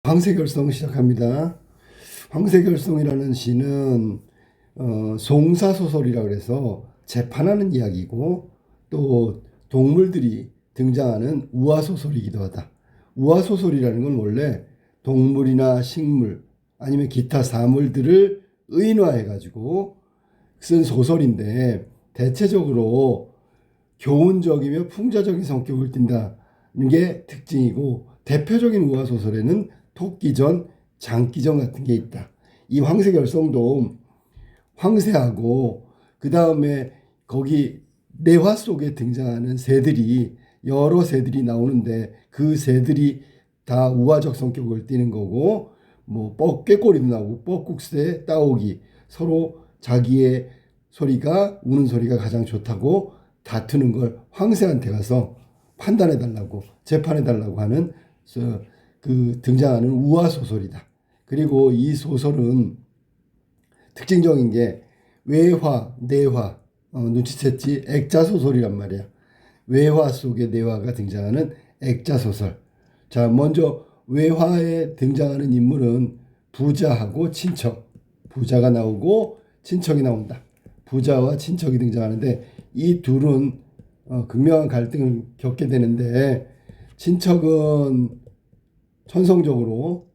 황새결성 시작합니다. 황새결성이라는 시는 송사소설이라고 해서 재판하는 이야기고 또 동물들이 등장하는 우화소설이기도 하다. 우화소설이라는 건 원래 동물이나 식물 아니면 기타 사물들을 의인화해가지고 쓴 소설인데 대체적으로 교훈적이며 풍자적인 성격을 띈다는 게 특징이고 대표적인 우화소설에는 토끼전, 장기전 같은 게 있다. 이 황새결성도 황새하고 그 다음에 거기 내화 속에 등장하는 새들이 여러 새들이 나오는데 그 새들이 다 우화적 성격을 띠는 거고 뭐 뻐깨꼬리도 나오고 뻐국새, 따오기 서로 자기의 소리가 우는 소리가 가장 좋다고 다투는 걸 황새한테 가서 판단해 달라고 재판해 달라고 하는 그 등장하는 우화 소설이다. 그리고 이 소설은 특징적인 게 외화, 내화, 눈치챘지? 액자 소설이란 말이야. 외화 속에 내화가 등장하는 액자 소설. 자, 먼저 외화에 등장하는 인물은 부자하고 친척. 부자가 나오고 친척이 나온다. 부자와 친척이 등장하는데 이 둘은 극명한 갈등을 겪게 되는데 친척은 천성적으로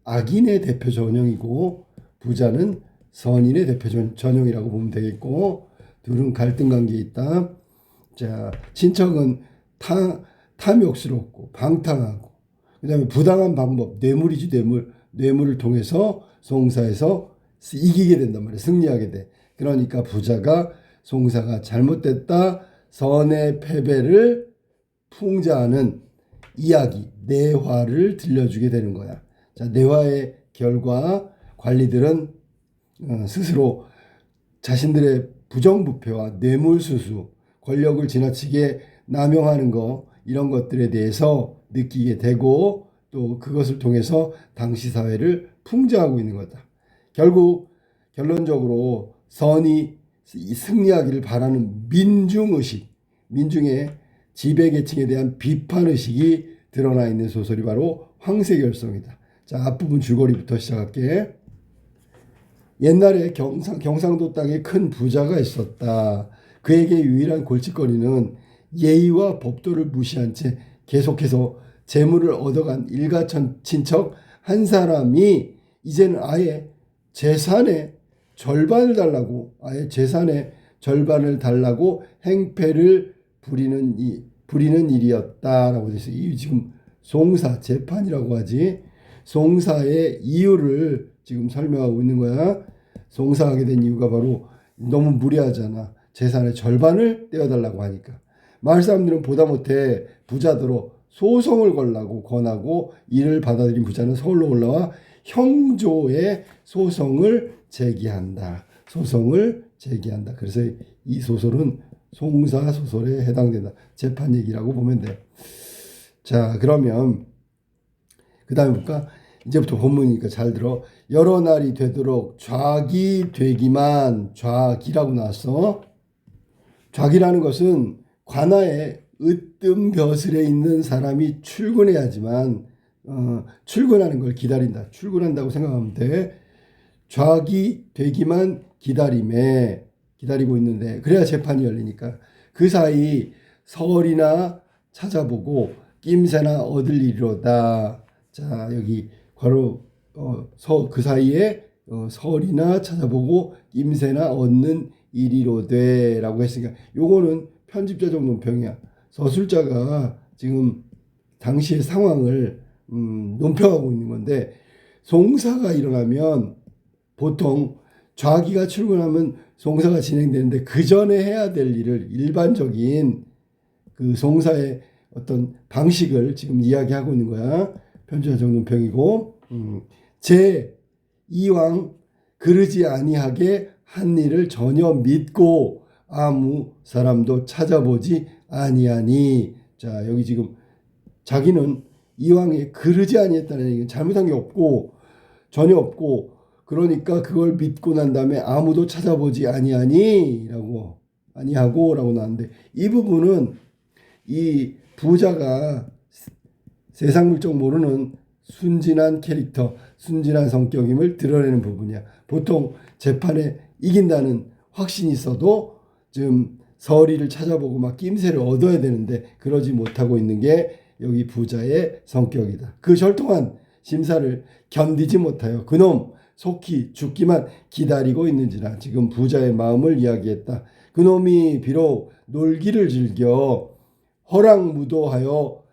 악인의 대표 전형이고 부자는 선인의 대표 전형이라고 보면 되겠고 둘은 갈등 관계에 있다. 자, 친척은 탐욕스럽고 방탕하고 그다음에 부당한 방법 뇌물이지 뇌물 뇌물을 통해서 송사에서 이기게 된단 말이야. 승리하게 돼. 그러니까 부자가 송사가 잘못됐다 선의 패배를 풍자하는 이야기, 내화를 들려주게 되는 거야. 자, 내화의 결과 관리들은 스스로 자신들의 부정부패와 뇌물수수, 권력을 지나치게 남용하는 거 이런 것들에 대해서 느끼게 되고 또 그것을 통해서 당시 사회를 풍자하고 있는 거다. 결국 결론적으로 선이 승리하기를 바라는 민중의식, 민중의 지배계층에 대한 비판의식이 드러나 있는 소설이 바로 황새결성이다. 자, 앞부분 줄거리부터 시작할게. 옛날에 경상도 땅에 큰 부자가 있었다. 그에게 유일한 골칫거리는 예의와 법도를 무시한 채 계속해서 재물을 얻어간 일가천 친척 한 사람이 이제는 아예 재산의 절반을 달라고 행패를 부리는 일이었다라고 되어 있어요. 이 지금 송사 재판이라고 하지. 송사의 이유를 지금 설명하고 있는 거야. 송사하게 된 이유가 바로 너무 무리하잖아. 재산의 절반을 떼어달라고 하니까. 마을 사람들은 보다 못해 부자들로 소송을 걸라고 권하고 이를 받아들인 부자는 서울로 올라와 형조의 소송을 제기한다. 그래서 이 소설은 송사 소설에 해당된다. 재판 얘기라고 보면 돼. 자, 그러면 그 다음에 볼까? 이제부터 본문이니까 잘 들어. 여러 날이 되도록 좌기 되기만 좌기라고 나왔어. 좌기라는 것은 관아에 으뜸 벼슬에 있는 사람이 출근해야지만 출근하는 걸 기다린다. 출근한다고 생각하면 돼. 좌기 되기만 기다리고 있는데 그래야 재판이 열리니까 그 사이 설이나 찾아보고 낌새나 얻을 일이로다. 자, 여기 바로 그 사이에 설이나 찾아보고 낌새나 얻는 일이로되라고 했으니까 요거는 편집자적 논평이야. 서술자가 지금 당시의 상황을 논평하고 있는 건데 송사가 일어나면 보통 좌기가 출근하면 송사가 진행되는데 그 전에 해야 될 일을 일반적인 그 송사의 어떤 방식을 지금 이야기하고 있는 거야. 편집자적 논평이고 제 이왕 그러지 아니하게 한 일을 전혀 믿고 아무 사람도 찾아보지 아니하니. 자, 여기 지금 자기는 이왕에 그러지 아니했다는 얘기는 잘못한 게 없고 전혀 없고 그러니까 그걸 믿고 난 다음에 아무도 찾아보지 아니하고 라고 나왔는데 이 부분은 이 부자가 세상 물정 모르는 순진한 캐릭터, 순진한 성격임을 드러내는 부분이야. 보통 재판에 이긴다는 확신이 있어도 좀 서리를 찾아보고 막 낌새를 얻어야 되는데 그러지 못하고 있는 게 여기 부자의 성격이다. 그 절통한 심사를 견디지 못하여 그놈 속히 죽기만 기다리고 있는지라. 지금 부자의 마음을 이야기했다. 그놈이 비록 놀기를 즐겨 허랑무도하여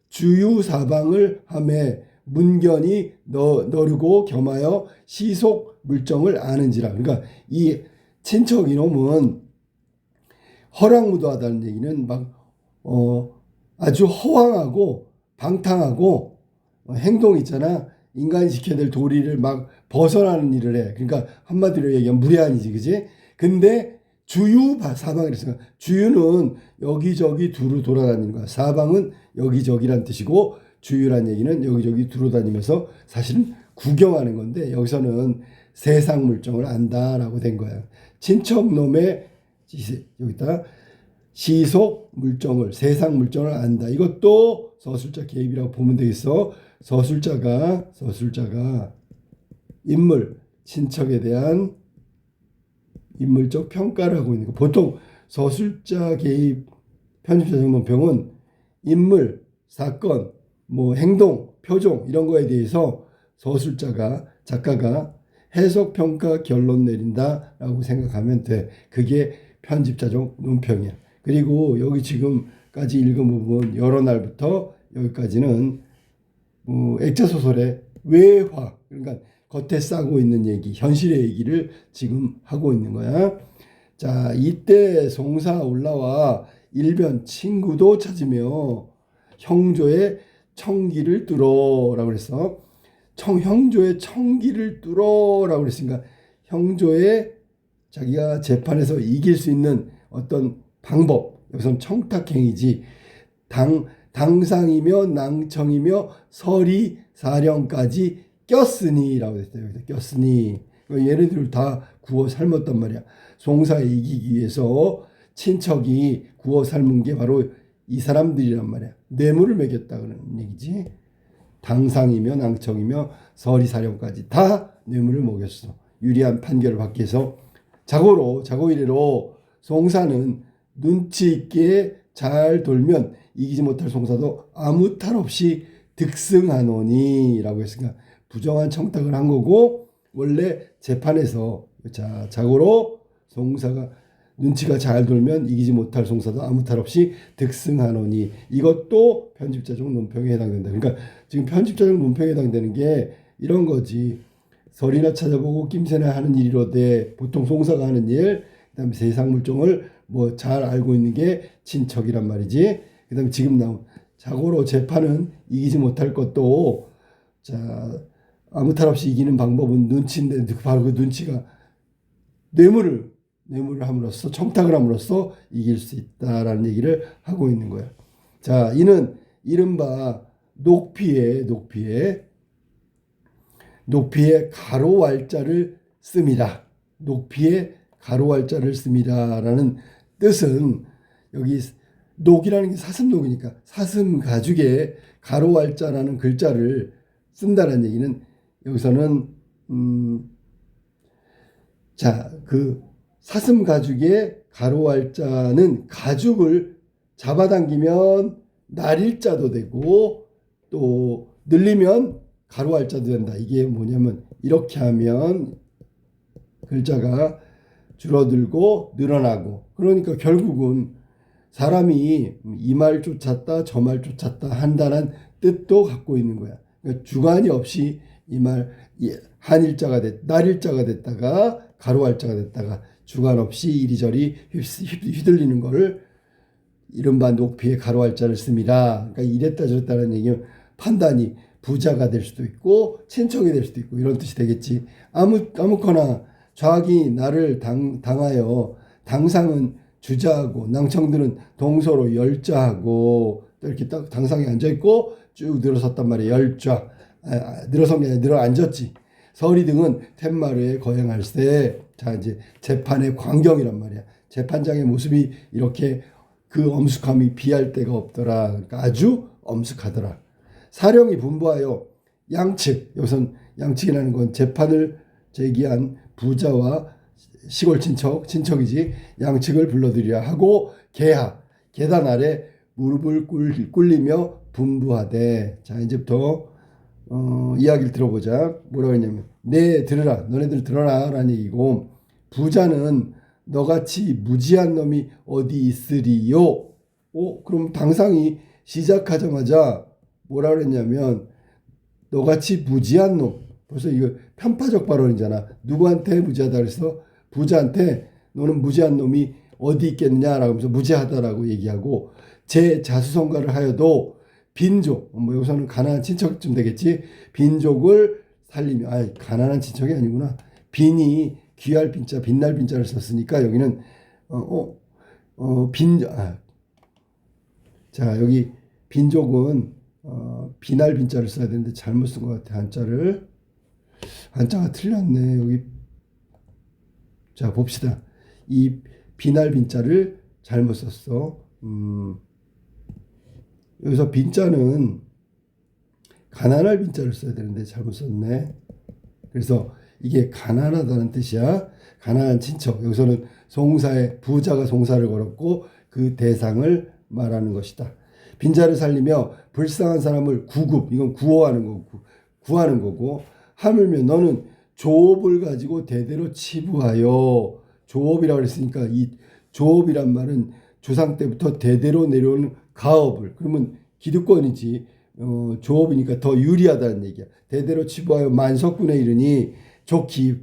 주유사방을 하매 문견이 너르고 겸하여 시속 물정을 아는지라. 그러니까 이 친척 이놈은 허랑무도하다는 얘기는 막 아주 허황하고 방탕하고 행동 있잖아. 인간이 지켜야 될 도리를 막 벗어나는 일을 해. 그러니까 한마디로 얘기하면 무례한이지, 그지? 근데 주유 사방이랬으니까 주유는 여기저기 두루 돌아다니는 거야. 사방은 여기저기란 뜻이고 주유란 얘기는 여기저기 두루 다니면서 사실은 구경하는 건데 여기서는 세상 물정을 안다라고 된 거야. 친척놈의 여기다 시속 물정을 세상 물정을 안다. 이것도 서술자 개입이라고 보면 되겠어. 서술자가 인물 친척에 대한 인물적 평가를 하고 있는 거. 보통 서술자 개입 편집자적 논평은 인물, 사건, 뭐 행동, 표정 이런 거에 대해서 작가가 해석, 평가, 결론 내린다라고 생각하면 돼. 그게 편집자적 논평이야. 그리고 여기 지금까지 읽은 부분 여러 날부터 여기까지는 액자 소설의 외화, 그러니까 겉에 싸고 있는 얘기, 현실의 얘기를 지금 하고 있는 거야. 자, 이때 송사 올라와 일변 친구도 찾으며 형조의 청기를 뚫어라고 그랬어. 형조의 청기를 뚫어라고 그랬으니까 형조의 자기가 재판에서 이길 수 있는 어떤 방법, 여기서는 청탁행위지. 당상이며 낭청이며 서리 사령까지 꼈으니라고 했어요. 꼈으니 얘네들을 다 구워 삶았단 말이야. 송사에 이기기 위해서 친척이 구워 삶은 게 바로 이 사람들이란 말이야. 뇌물을 먹였다 그런 얘기지. 당상이며 낭청이며 서리 사령까지 다 뇌물을 먹였어. 유리한 판결을 받기 위해서 자고 이래로 송사는 눈치 있게 잘 돌면 이기지 못할 송사도 아무 탈 없이 득승하노니라고 했으니까 부정한 청탁을 한 거고 원래 재판에서 자고로 송사가 눈치가 잘 돌면 이기지 못할 송사도 아무 탈 없이 득승하노니 이것도 편집자적 논평에 해당된다. 그러니까 지금 편집자적 논평에 해당되는 게 이런 거지. 설이나 찾아보고 낌새나 하는 일이로되 보통 송사가 하는 일, 그다음에 세상 물정을 뭐 잘 알고 있는 게 친척이란 말이지. 그다음에 지금 나온 자고로 재판은 이기지 못할 것도 아무 탈 없이 이기는 방법은 눈치인데 바로 그 눈치가 뇌물을 함으로써 청탁을 함으로써 이길 수 있다라는 얘기를 하고 있는 거야. 자, 이는 이른바 녹피에 가로 wal자를 씁니다. 녹피에 가로 wal자를 씁니다라는 뜻은 여기 녹이라는 게 사슴녹이니까 사슴 가죽에 가로 wal자라는 글자를 쓴다는 얘기는 여기서는 그 사슴 가죽에 가로 wal자는 가죽을 잡아당기면 날일자도 되고 또 늘리면 가로 wal자도 된다. 이게 뭐냐면 이렇게 하면 글자가 줄어들고 늘어나고 그러니까 결국은 사람이 이 말 쫓았다 저 말 쫓았다 한다는 뜻도 갖고 있는 거야. 그러니까 주관이 없이 이 말 한일자가 날일자가 됐다가 가로 wal자가 됐다가 주관 없이 이리저리 휘둘리는 거를 이른바 녹피에 가로 wal자를 씁니다. 그러니까 이랬다 저랬다는 얘기는 판단이 부자가 될 수도 있고 친척이 될 수도 있고 이런 뜻이 되겠지. 아무거나 좌악이 나를 당하여 당상은 주자하고 낭청들은 동서로 열자하고 또 이렇게 딱 당상에 앉아있고 쭉 늘어섰단 말이에요. 열좌. 늘어선 게 아니라 늘어앉았지. 서리 등은 텐마루에 거행할세. 자, 이제 재판의 광경이란 말이야. 재판장의 모습이 이렇게 그 엄숙함이 비할 데가 없더라. 그러니까 아주 엄숙하더라. 사령이 분부하여 양측, 여기선 양측이라는 건 재판을 제기한 부자와 시골 친척이지 양측을 불러들이라 하고 계단 아래 무릎을 꿇리며 분부하되. 자, 이제부터 이야기를 들어보자. 뭐라고 했냐면 들으라, 너네들 들어라 라는 얘기고, 부자는 너같이 무지한 놈이 어디 있으리요. 그럼 당상이 시작하자마자 뭐라 그랬냐면 너같이 무지한 놈. 벌써 이거 편파적 발언이잖아. 누구한테 무지하다 그래서 부자한테 너는 무지한 놈이 어디 있겠느냐라고 하면서 무지하다라고 얘기하고, 제 자수성가를 하여도 빈족, 뭐 여기서는 가난한 친척쯤 되겠지. 빈족을 살리며, 가난한 친척이 아니구나. 빈이 귀할 빈자, 빛날 빈자를 썼으니까 여기는 자, 여기 빈족은 비날 빈자를 써야 되는데 잘못 쓴 것 같아. 한자가 틀렸네. 여기 자, 봅시다. 이 비날 빈자를 잘못 썼어. 여기서 빈자는 가난할 빈자를 써야 되는데 잘못 썼네. 그래서 이게 가난하다는 뜻이야. 가난한 친척. 여기서는 송사에 부자가 송사를 걸었고 그 대상을 말하는 것이다. 빈자를 살리며 불쌍한 사람을 구급, 이건 구하는 거고, 하물며 너는 조업을 가지고 대대로 치부하여. 조업이라고 그랬으니까 이 조업이란 말은 조상 때부터 대대로 내려오는 가업을, 그러면 기득권이지. 조업이니까 더 유리하다는 얘기야. 대대로 치부하여 만석군에 이르니 좋기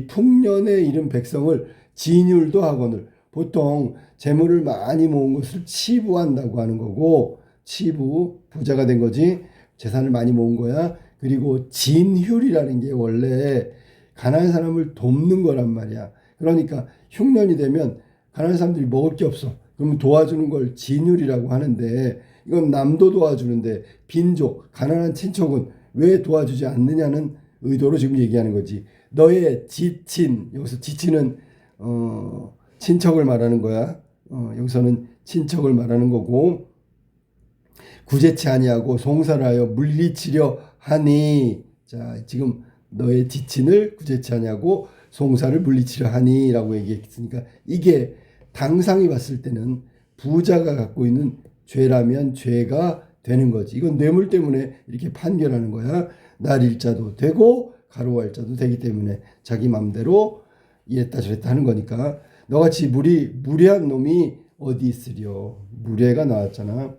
풍년에 이른 백성을 진율도 하거늘. 보통 재물을 많이 모은 것을 치부한다고 하는 거고, 치부, 부자가 된 거지. 재산을 많이 모은 거야. 그리고 진휼이라는 게 원래 가난한 사람을 돕는 거란 말이야. 그러니까 흉년이 되면 가난한 사람들이 먹을 게 없어. 그러면 도와주는 걸 진휼이라고 하는데, 이건 남도 도와주는데 빈족, 가난한 친척은 왜 도와주지 않느냐는 의도로 지금 얘기하는 거지. 너의 지친, 여기서 지친은 친척을 말하는 거야. 여기서는 친척을 말하는 거고, 구제치 아니하고 송사를 하여 물리치려 하니. 자, 지금 너의 지친을 구제치 아니하고 송사를 물리치려 하니 라고 얘기했으니까, 이게 당상이 봤을 때는 부자가 갖고 있는 죄라면 죄가 되는 거지. 이건 뇌물 때문에 이렇게 판결하는 거야. 날일자도 되고 가로할자도 되기 때문에 자기 맘대로 이랬다 저랬다 하는 거니까. 너같이 무례한 놈이 어디 있으려. 무례가 나왔잖아.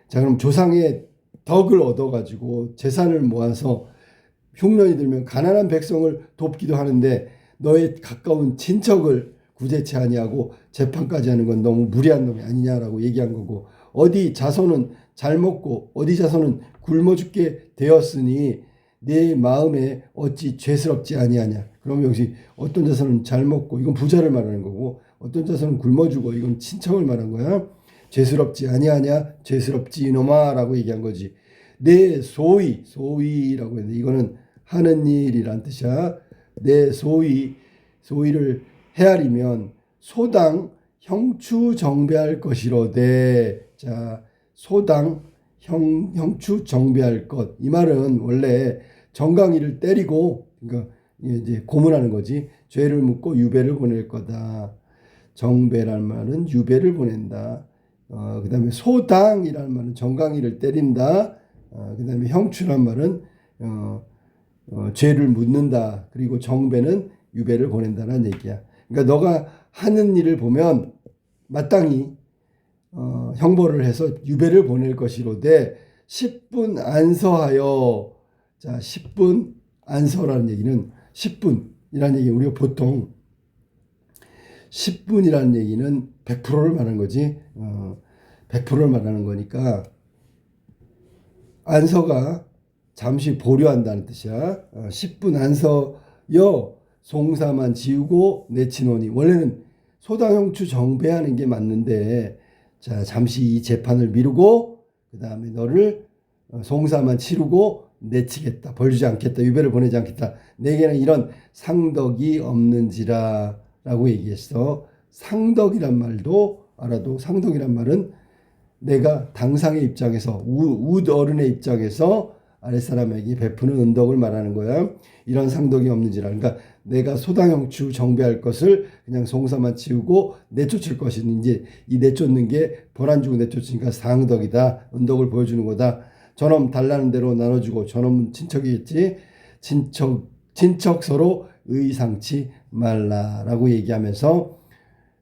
자, 그럼 조상의 덕을 얻어가지고 재산을 모아서 흉년이 들면 가난한 백성을 돕기도 하는데 너의 가까운 친척을 구제치 아니하고 재판까지 하는 건 너무 무례한 놈이 아니냐라고 얘기한 거고, 어디 자손은 잘 먹고 어디 자손은 굶어 죽게 되었으니 내 마음에 어찌 죄스럽지 아니하냐. 그럼 역시 어떤 자손은 잘 먹고, 이건 부자를 말하는 거고, 어떤 자손은 굶어 죽어, 이건 친척을 말한 거야. 죄스럽지 아니하냐, 죄스럽지 이놈아 라고 얘기한 거지. 내 소위라고 했는데 이거는 하는 일이란 뜻이야. 내 소위를 헤아리면 소당 형추 정배할 것이로되. 자, 소당 형추 정배할 것. 이 말은 원래 정강이를 때리고, 그러니까 이제 고문하는 거지. 죄를 묻고 유배를 보낼 거다. 정배란 말은 유배를 보낸다. 그 다음에 소당이라는 말은 정강이를 때린다. 그 다음에 형추란 말은 죄를 묻는다. 그리고 정배는 유배를 보낸다는 얘기야. 그러니까 너가 하는 일을 보면 마땅히 형벌을 해서 유배를 보낼 것이로되 10분 안서하여. 자, 10분 안서라는 얘기는 10분이라는 얘기, 우리가 보통 10분이라는 얘기는 100%를 말하는 거지. 100%를 말하는 거니까 안서가 잠시 보류한다는 뜻이야. 10분 안서여 송사만 지우고 내치노니. 원래는 소당형추 정배하는 게 맞는데, 자, 잠시 이 재판을 미루고 그 다음에 너를 송사만 치르고 내치겠다, 벌 주지 않겠다, 유배를 보내지 않겠다. 내게는 이런 상덕이 없는지라 라고 얘기했어. 상덕이란 말도 알아도, 상덕이란 말은 내가 당상의 입장에서, 우드 어른의 입장에서 아랫사람에게 베푸는 은덕을 말하는 거야. 이런 상덕이 없는지라. 그러니까 내가 소당형추 정배할 것을 그냥 송사만 치우고 내쫓을 것이니 이제 이 내쫓는 게 벌 안 주고 내쫓으니까 상덕이다. 은덕을 보여주는 거다. 저놈 달라는 대로 나눠주고 저놈은 친척이겠지. 친척 서로 의상치 말라라고 얘기하면서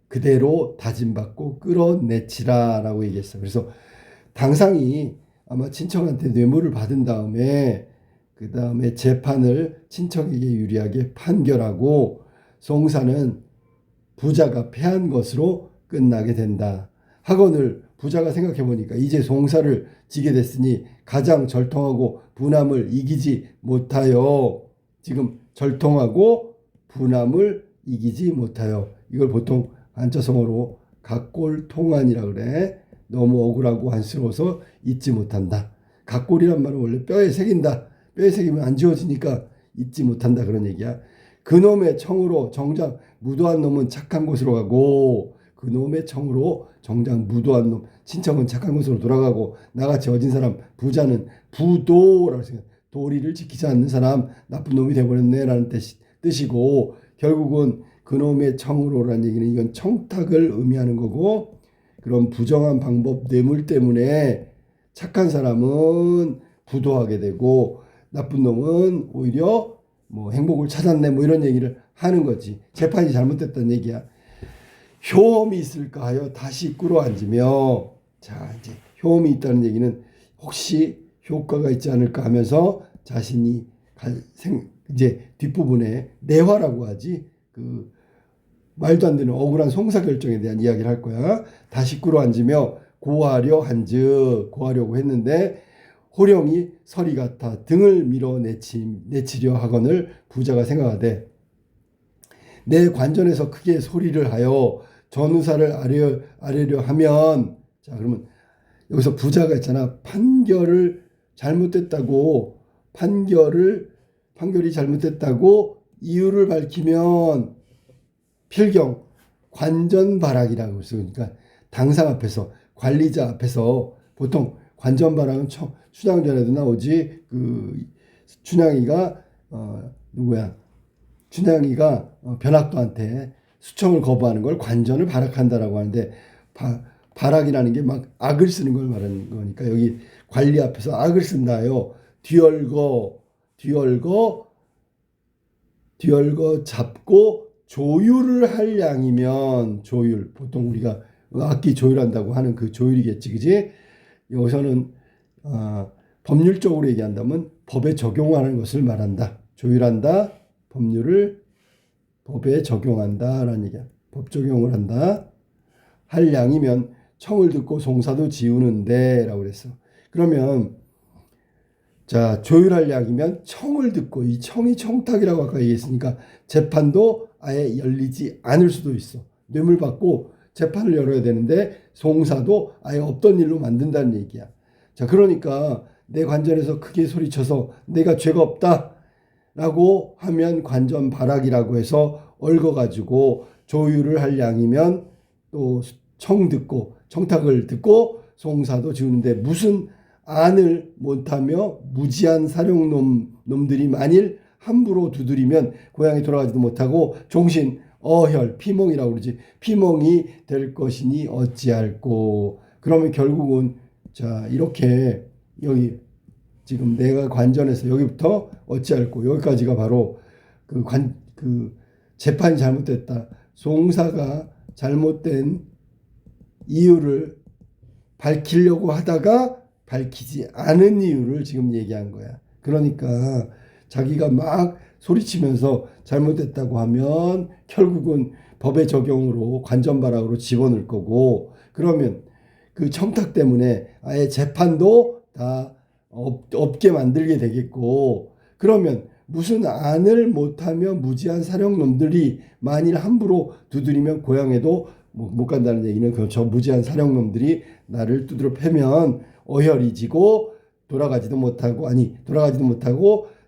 그대로 다짐받고 끌어내치라라고 얘기했어요. 그래서 당상이 아마 친척한테 뇌물을 받은 다음에 그 다음에 재판을 친척에게 유리하게 판결하고 송사는 부자가 패한 것으로 끝나게 된다. 학원을 부자가 생각해 보니까 이제 송사를 지게 됐으니 가장 절통하고 분함을 이기지 못하여 지금 절통하고 분함을 이기지 못하여 이걸 보통 한자성어로 각골통안이라 그래. 너무 억울하고 안쓰러워서 잊지 못한다. 각골이란 말은 원래 뼈에 새긴다. 뼈에 새기면 안 지워지니까 잊지 못한다 그런 얘기야. 그놈의 청으로 정작 무도한 놈은 착한 곳으로 가고 그놈의 청으로 정작 무도한 놈 친척은 착한 곳으로 돌아가고 나같이 어진 사람 부자는 부도라고 생각. 도리를 지키지 않는 사람 나쁜 놈이 되어버렸네라는 뜻이고 결국은 그놈의 청으로라는 얘기는 이건 청탁을 의미하는 거고 그런 부정한 방법 뇌물 때문에 착한 사람은 부도하게 되고 나쁜 놈은 오히려 뭐 행복을 찾았네 뭐 이런 얘기를 하는 거지. 재판이 잘못됐다는 얘기야. 효험이 있을까 하여 다시 끌어앉으며 자 이제 효험이 있다는 얘기는 혹시 효과가 있지 않을까 하면서 자신이 이제 뒷부분에 내화라고 하지 그 말도 안 되는 억울한 송사 결정에 대한 이야기를 할 거야. 다시 끌어앉으며 고하려 한즉 고하려고 했는데 호령이 서리 같아 등을 밀어 내치려 하거늘 부자가 생각하되 내 관전에서 크게 소리를 하여 전우사를 아뢰려 하면 자 그러면 여기서 부자가 있잖아. 판결이 잘못됐다고 이유를 밝히면 필경 관전바락이라고 해서 그러니까 당상 앞에서 관리자 앞에서 보통 관전바락은 춘향전에도 나오지. 그 춘향이가 누구야? 춘향이가 변학도한테 수청을 거부하는 걸 관전을 바락한다라고 하는데 바락이라는 게 막 악을 쓰는 걸 말하는 거니까 여기 관리 앞에서 악을 쓴다요. 뒤얼거 잡고 조율을 할 양이면 조율 보통 우리가 악기 조율한다고 하는 그 조율이겠지, 그지? 여기서는 법률적으로 얘기한다면 법에 적용하는 것을 말한다. 조율한다. 법률을 법에 적용한다라는 얘기야. 법 적용을 한다. 할 양이면 청을 듣고 송사도 지우는데라고 그랬어. 그러면 자 조율할 양이면 청을 듣고 이 청이 청탁이라고 아까 얘기했으니까 재판도 아예 열리지 않을 수도 있어. 뇌물 받고 재판을 열어야 되는데 송사도 아예 없던 일로 만든다는 얘기야. 자 그러니까 내 관전에서 크게 소리쳐서 내가 죄가 없다라고 하면 관전바락이라고 해서 얽어가지고 조율을 할 양이면 또 청탁을 듣고 송사도 지우는데 무슨 안을 못하며 무지한 사령놈들이 만일 함부로 두드리면 고향에 돌아가지도 못하고 종신 어혈 피멍이라고 그러지. 피멍이 될 것이니 어찌할꼬. 그러면 결국은 자 이렇게 여기 지금 내가 관전해서 여기부터 어찌할꼬 여기까지가 바로 그 재판이 잘못됐다. 송사가 잘못된 이유를 밝히려고 하다가 밝히지 않은 이유를 지금 얘기한 거야. 그러니까 자기가 막 소리치면서 잘못됐다고 하면 결국은 법의 적용으로 관전바락으로 집어넣을 거고 그러면 그 청탁 때문에 아예 재판도 다 없게 만들게 되겠고 그러면 무슨 안을 못하며 무지한 사령놈들이 만일 함부로 두드리면 고향에도 못 간다는 얘기는 저 무지한 사령놈들이 나를 두드려 패면 어혈이 지고 돌아가지도 못하고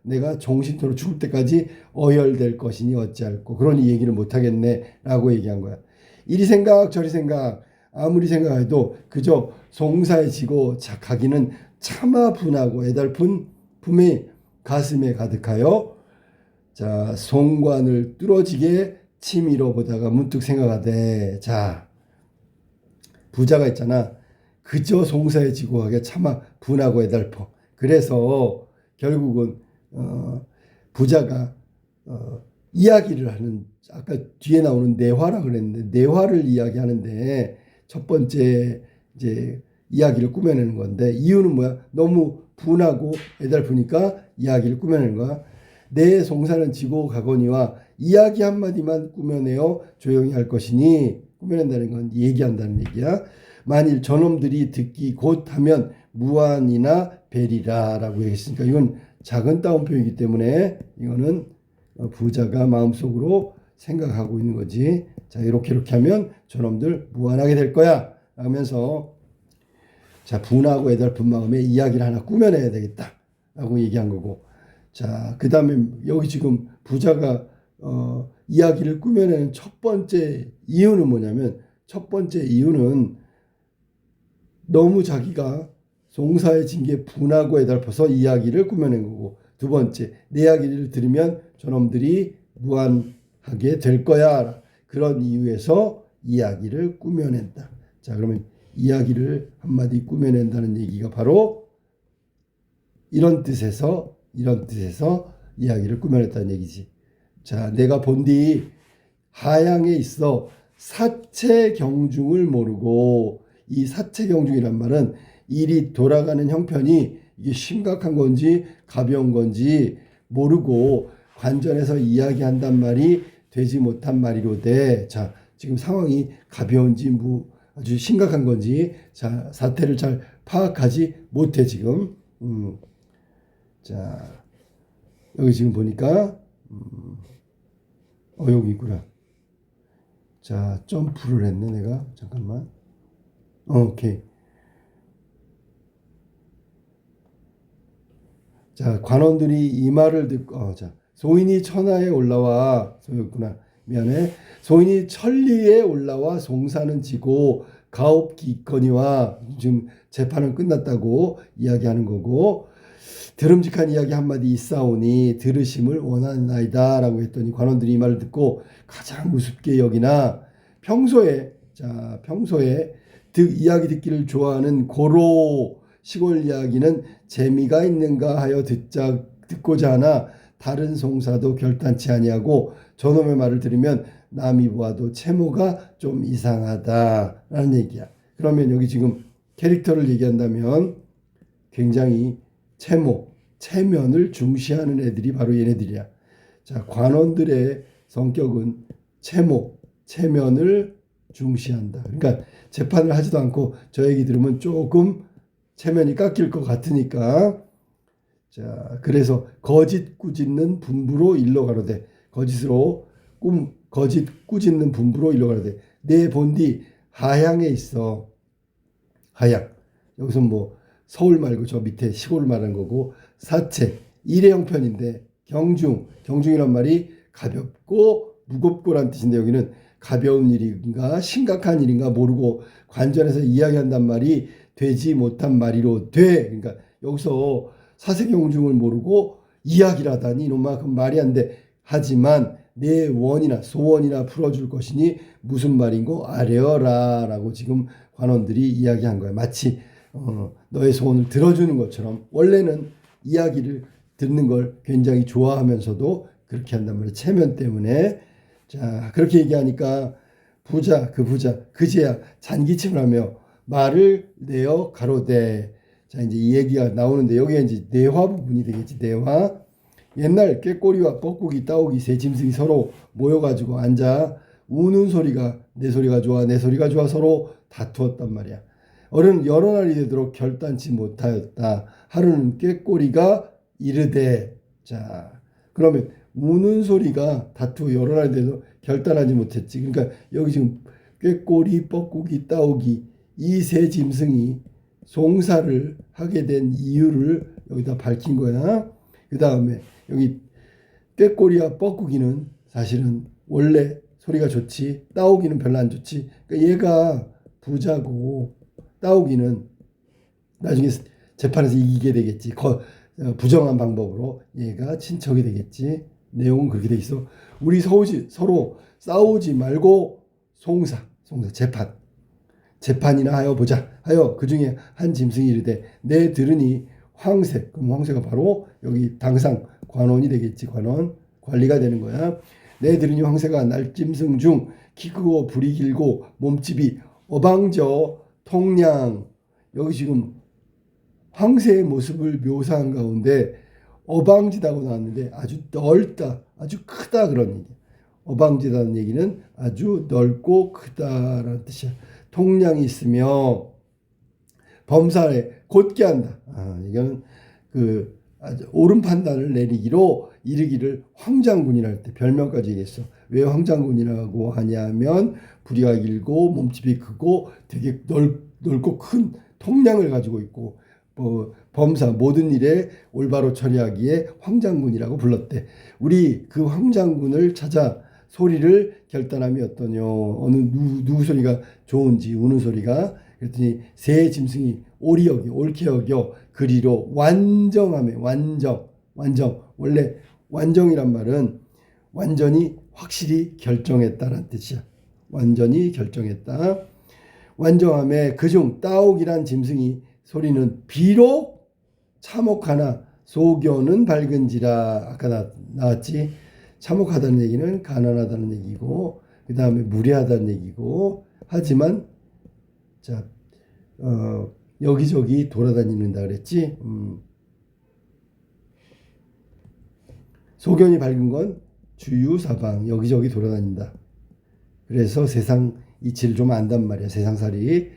내가 정신토로 죽을 때까지 어혈될 것이니 어찌할꼬. 그러니 얘기를 못하겠네 라고 얘기한 거야. 이리 생각 저리 생각 아무리 생각해도 그저 송사에 지고 가기는 차마 분하고 애달픈 품이 가슴에 가득하여 자 송관을 뚫어지게 치밀어 보다가 문득 생각하되 자 부자가 있잖아. 그저 송사에 지고하게 차마 분하고 애달퍼. 그래서 결국은 부자가 이야기를 하는 아까 뒤에 나오는 내화라 그랬는데 내화를 이야기하는데 첫 번째 이제 이야기를 꾸며내는 건데 이유는 뭐야? 너무 분하고 애달프니까 이야기를 꾸며내는 거야. 내 송사는 지고 가거니와 이야기 한마디만 꾸며내어 조용히 할 것이니 꾸며낸다는 건 얘기한다는 얘기야. 만일 저놈들이 듣기 곧하면 무한이나 베리라 라고 했으니까 이건 작은 따옴표이기 때문에 이거는 부자가 마음속으로 생각하고 있는 거지. 자 이렇게 하면 저놈들 무한하게 될 거야 하면서 자 분하고 애달픈 마음에 이야기를 하나 꾸며내야 되겠다 라고 얘기한 거고 자 그 다음에 여기 지금 부자가 이야기를 꾸며내는 첫 번째 이유는 뭐냐면 첫 번째 이유는 너무 자기가 송사해진 게 분하고 애달퍼서 이야기를 꾸며낸 거고 두 번째 내 이야기를 들으면 저놈들이 무한하게 될 거야 그런 이유에서 이야기를 꾸며낸다. 자 그러면 이야기를 한마디 꾸며낸다는 얘기가 바로 이런 뜻에서 이야기를 꾸며냈다는 얘기지. 자 내가 본디 하양에 있어 사체경중을 모르고 이 사체경중이란 말은 일이 돌아가는 형편이 이게 심각한 건지 가벼운 건지 모르고 관전해서 이야기한단 말이 되지 못한 말이로되 자 지금 상황이 가벼운지 아주 심각한 건지 자 사태를 잘 파악하지 못해 지금 자 여기 지금 보니까 여기 있구나. 자 점프를 했네 내가 잠깐만. 오케이. 자 관원들이 이 말을 듣고 자 소인이 천하에 올라와 소였구나 미안해. 소인이 천리에 올라와 송사는 지고 가옵기 있거니와 지금 재판은 끝났다고 이야기하는 거고 들음직한 이야기 한마디 있사오니 들으심을 원하나이다 라고 했더니 관원들이 이 말을 듣고 가장 우습게 여기나 평소에 이야기 듣기를 좋아하는 고로 시골 이야기는 재미가 있는가 하여 듣고자 하나 다른 송사도 결단치 아니하고 저놈의 말을 들으면 남이 보아도 채모가 좀 이상하다라는 얘기야. 그러면 여기 지금 캐릭터를 얘기한다면 굉장히 체면을 중시하는 애들이 바로 얘네들이야. 자, 관원들의 성격은 체면을 중시한다. 그러니까 재판을 하지도 않고 저 얘기 들으면 조금 체면이 깎일 것 같으니까 자 그래서 거짓 꾸짖는 분부로 일러 가로되 거짓 꾸짖는 분부로 일러 가로되 내 본디 하양에 있어. 하양 여기서 뭐 서울 말고 저 밑에 시골을 말한 거고 사체 일의 형편인데 경중이란 말이 가볍고 무겁고란 뜻인데 여기는 가벼운 일인가 심각한 일인가 모르고 관전해서 이야기한단 말이 되지 못한 말이로 돼. 그러니까 여기서 사세경중을 모르고 이야기를 하다니 이놈만큼 말이 안 돼. 하지만 내 원이나 소원이나 풀어줄 것이니 무슨 말인고 아뢰어라 라고 지금 관원들이 이야기한 거야. 마치 너의 소원을 들어주는 것처럼 원래는 이야기를 듣는 걸 굉장히 좋아하면서도 그렇게 한단 말이야. 체면 때문에. 자 그렇게 얘기하니까 그제야 잔기침을 하며 말을 내어 가로되 자 이제 이 얘기가 나오는데 여기에 이제 내화 부분이 되겠지. 내화 옛날 꾀꼬리와 뻐꾸기 따오기 세 짐승이 서로 모여가지고 앉아 우는 소리가 내 소리가 좋아 내 소리가 좋아 서로 다투었단 말이야. 어른 여러 날이 되도록 결단치 못하였다. 하루는 꾀꼬리가 이르되 자 그러면 우는 소리가 다투 여러 날이 돼도 결단하지 못했지. 그러니까 여기 지금 꾀꼬리 뻐꾸기 따오기 이 세 짐승이 송사를 하게 된 이유를 여기다 밝힌 거야. 그 다음에 여기 꾀꼬리와 뻐꾸기는 사실은 원래 소리가 좋지 따오기는 별로 안 좋지. 그러니까 얘가 부자고 따오기는 나중에 재판에서 이기게 되겠지. 부정한 방법으로 얘가 친척이 되겠지. 내용은 그렇게 돼 있어. 우리 서로 싸우지 말고 송사 재판이나 하여 보자. 하여 그 중에 한 짐승이 이르되 내 들으니 황새. 그럼 황새가 바로 여기 당상 관원이 되겠지. 관리가 되는 거야. 내 들으니 황새가 날짐승 중 키 크고 불이 길고 몸집이 어방저 통량. 여기 지금 황새의 모습을 묘사한 가운데 어방지다고 나왔는데 아주 넓다, 아주 크다 그런 얘기. 어방지다는 얘기는 아주 넓고 크다라는 뜻이야. 통량이 있으며 범사에 곧게 한다. 이거는 아주 옳은 판단을 내리기로 이르기를 황장군이라 할 때 별명까지 얘기했어. 왜 황장군이라고 하냐면 부리가 길고 몸집이 크고 되게 넓고 큰 통량을 가지고 있고 범사 모든 일에 올바로 처리하기에 황장군이라고 불렀대. 우리 그 황장군을 찾아 소리를 결단함이 어떠뇨. 어느 누구 소리가 좋은지 우는 소리가. 그랬더니 새 짐승이 옳게 여겨 그리로 완정하며 완정 원래 완정이란 말은 완전히 확실히 결정했다는 뜻이야. 완전히 결정했다. 완정함에 그중 따옥이란 짐승이 소리는 비록 참혹하나 소견은 밝은지라. 아까 나왔지. 참혹하다는 얘기는 가난하다는 얘기고 그 다음에 무례하다는 얘기고 하지만 자 여기저기 돌아다니는다 그랬지. 소견이 밝은 건 주유사방 여기저기 돌아다닌다. 그래서 세상 이치를 좀 안단 말이야. 세상살이.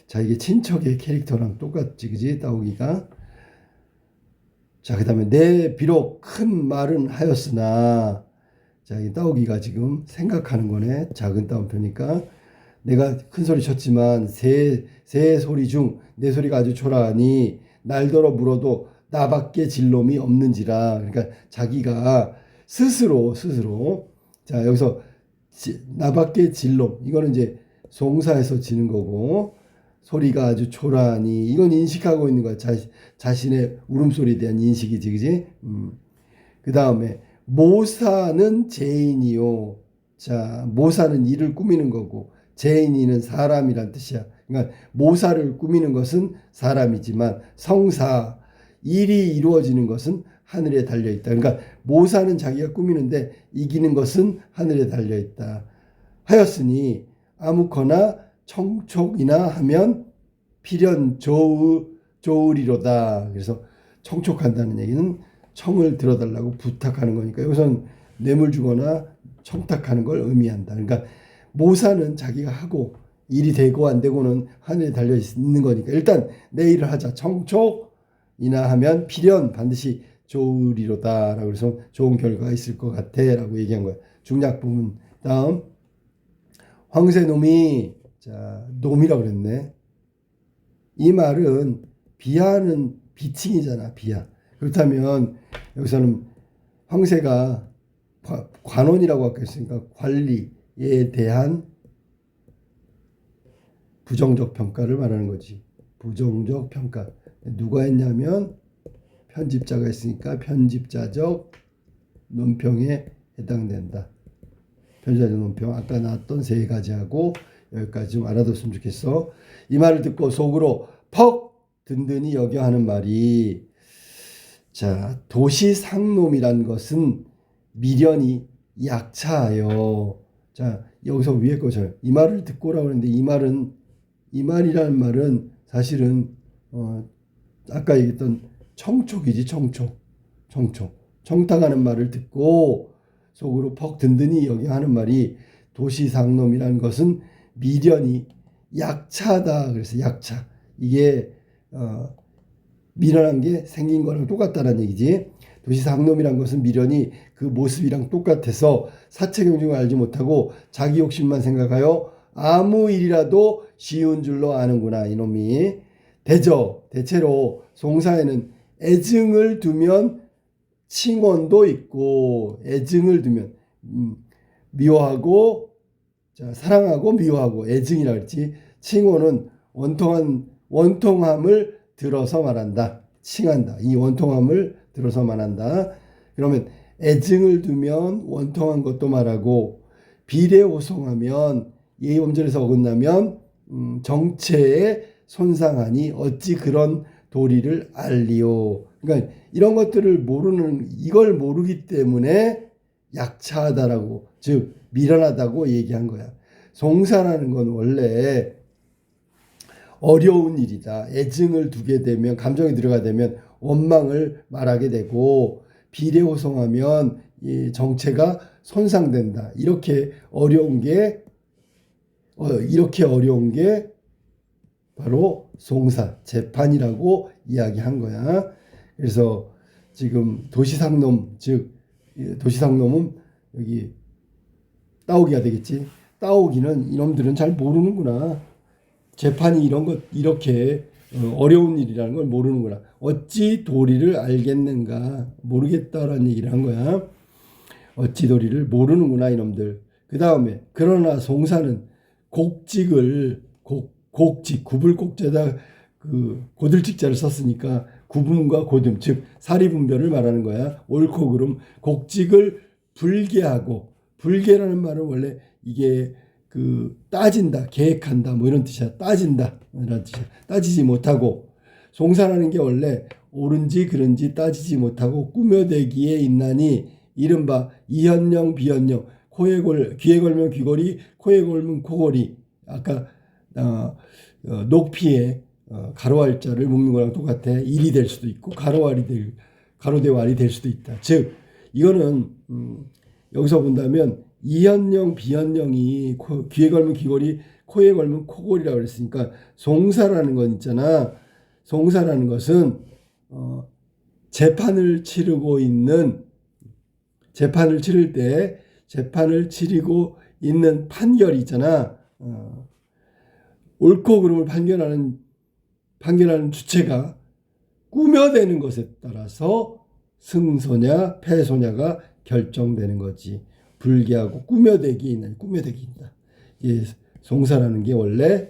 자, 이게 친척의 캐릭터랑 똑같지, 그지? 따오기가. 자, 그 다음에 내 비록 큰 말은 하였으나. 자, 이 따오기가 지금 생각하는 거네. 작은 따옴표니까. 내가 큰 소리 쳤지만 새 소리 중 내 소리가 아주 초라하니 날더러 물어도 나밖에 질 놈이 없는지라. 그러니까 자기가 스스로 자, 여기서 나밖에 질 놈. 이거는 이제 송사에서 지는 거고 소리가 아주 초라하니 이건 인식하고 있는 거야. 자신의 울음소리에 대한 인식이지, 그지? 그 다음에 모사는 죄인이요. 자, 모사는 일을 꾸미는 거고 죄인이는 사람이란 뜻이야. 그러니까 모사를 꾸미는 것은 사람이지만 성사, 일이 이루어지는 것은 하늘에 달려있다. 그러니까 모사는 자기가 꾸미는데 이기는 것은 하늘에 달려있다. 하였으니 아무거나 청촉이나 하면 필연 좋으리로다. 그래서 청촉한다는 얘기는 청을 들어달라고 부탁하는 거니까 여기서는 뇌물 주거나 청탁하는 걸 의미한다. 그러니까 모사는 자기가 하고 일이 되고 안 되고는 하늘에 달려 있는 거니까 일단 내 일을 하자. 청촉이나 하면 필연 반드시 좋으리로다 라고 해서 좋은 결과가 있을 것 같아 라고 얘기한 거야. 중략 부분. 다음 황새놈이, 자, 놈이라고 그랬네. 이 말은 비하는 비칭이잖아. 비하. 그렇다면 여기서는 황새가 관원이라고 아까 했으니까 관리에 대한 부정적 평가를 말하는 거지. 부정적 평가. 누가 했냐면 편집자가 있으니까 편집자적 논평에 해당된다. 편집자적 논평. 아까 나왔던 세 가지하고 여기까지 좀 알아뒀으면 좋겠어. 이 말을 듣고 속으로 퍽 든든히 여겨 하는 말이, 자, 도시상놈이란 것은 미련이 약차하여. 자, 여기서 위에 거죠. 이 말을 듣고라고 하는데 이 말이라는 말은 사실은 아까 얘기했던 청촉이지. 청탁하는 말을 듣고 속으로 퍽 든든히 여겨 하는 말이 도시상놈이라는 것은 미련이 약차다. 그래서 약차. 이게 미련한 게 생긴 거랑 똑같다는 얘기지. 도시상놈이란 것은 미련이 그 모습이랑 똑같아서 사체경중을 알지 못하고 자기 욕심만 생각하여 아무 일이라도 쉬운 줄로 아는구나. 이놈이. 대체로 송사에는 애증을 두면 칭언도 있고 애증을 두면 미워하고, 자, 사랑하고 미워하고 애증이라 그랬지. 칭언은 원통함을 들어서 말한다. 칭한다. 이 원통함을 들어서 말한다. 그러면 애증을 두면 원통한 것도 말하고 비례호송하면 예의범절에서 어긋나면 정체에 손상하니 어찌 그런 도리를 알리오. 그러니까 이런 것들을 모르는 이걸 모르기 때문에 약차하다라고 즉 미련하다고 얘기한 거야. 송사라는 건 원래 어려운 일이다. 애증을 두게 되면 감정이 들어가게 되면 원망을 말하게 되고 비례호송하면 이 정체가 손상된다. 이렇게 어려운 게 바로 송사 재판이라고 이야기한 거야. 그래서 지금 도시상놈 즉 도시상놈은 여기 따오기가 되겠지. 따오기는 이놈들은 잘 모르는구나. 재판이 이런 것 이렇게 어려운 일이라는 걸 모르는구나. 어찌 도리를 알겠는가 모르겠다라는 얘기를 한 거야. 어찌 도리를 모르는구나 이놈들. 그 다음에 그러나 송사는 곡직을 곡직 구불곡자에다 그 고들직자를 썼으니까 구분과 고듬 즉 사리분별을 말하는 거야. 옳고 그름 곡직을 불개하고 불개라는 말은 원래 이게 그 따진다 계획한다 뭐 이런 뜻이야. 따진다 이런 뜻이야. 따지지 못하고 송사라는 게 원래 옳은지 그른지 따지지 못하고 꾸며대기에 있나니 이른바 이현령 비현령 귀에 걸면 귀걸이 코에 걸면 코걸이 아까 녹피에 가로알자를 묶는 거랑 똑같아. 일이 될 수도 있고 가로대왈이 될 수도 있다. 즉 이거는 여기서 본다면 이현령 비현령이 귀에 걸면 귀걸이 코에 걸면 코걸이라고 그랬으니까 송사라는 건 있잖아. 송사라는 것은 재판을 치르고 있는 재판을 치를 때 재판을 치르고 있는 판결이 있잖아. 옳고 그름을 판결하는 주체가 꾸며대는 것에 따라서 승소냐 패소냐가 결정되는 거지. 불개하고 꾸며대기 있는 꾸며대기 있다. 이 송사라는 게 원래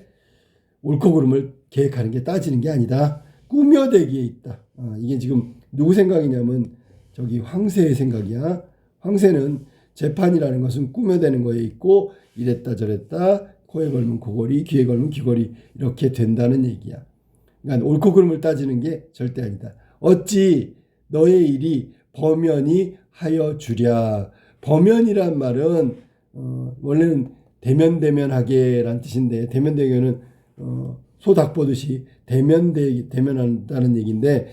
옳고 그름을 계획하는 게 따지는 게 아니다. 꾸며대기에 있다. 이게 지금 누구 생각이냐면 저기 황새의 생각이야. 황새는 재판이라는 것은 꾸며대는 거에 있고 이랬다 저랬다 코에 걸면 코걸이 귀에 걸면 귀걸이 이렇게 된다는 얘기야. 그러니까 옳고 그름을 따지는 게 절대 아니다. 어찌 너의 일이 범연이 하여 주랴. 범연이란 말은 원래는 대면하게란 뜻인데 대면대면은 소닭 보듯이 대면한다는 얘기인데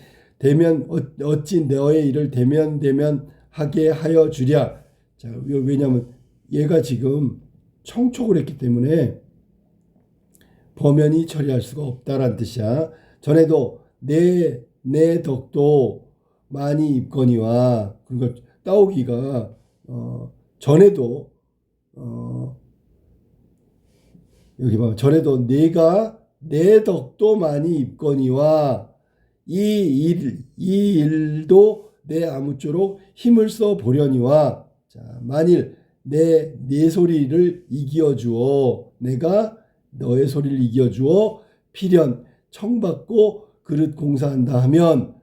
어찌 너의 일을 대면하게 하여 주랴. 자, 왜냐하면 얘가 지금 청촉을 했기 때문에 범연히 처리할 수가 없다라는 뜻이야. 전에도 내 덕도 많이 입거니와 그러니까 따오기가 전에도 여기 봐. 전에도 내가 내 덕도 많이 입거니와 이 일도 내 아무쪼록 힘을 써 보려니와 자 만일 내 소리를 이겨주어 내가 너의 소리를 이겨주어 필연 청받고 그릇 공사한다 하면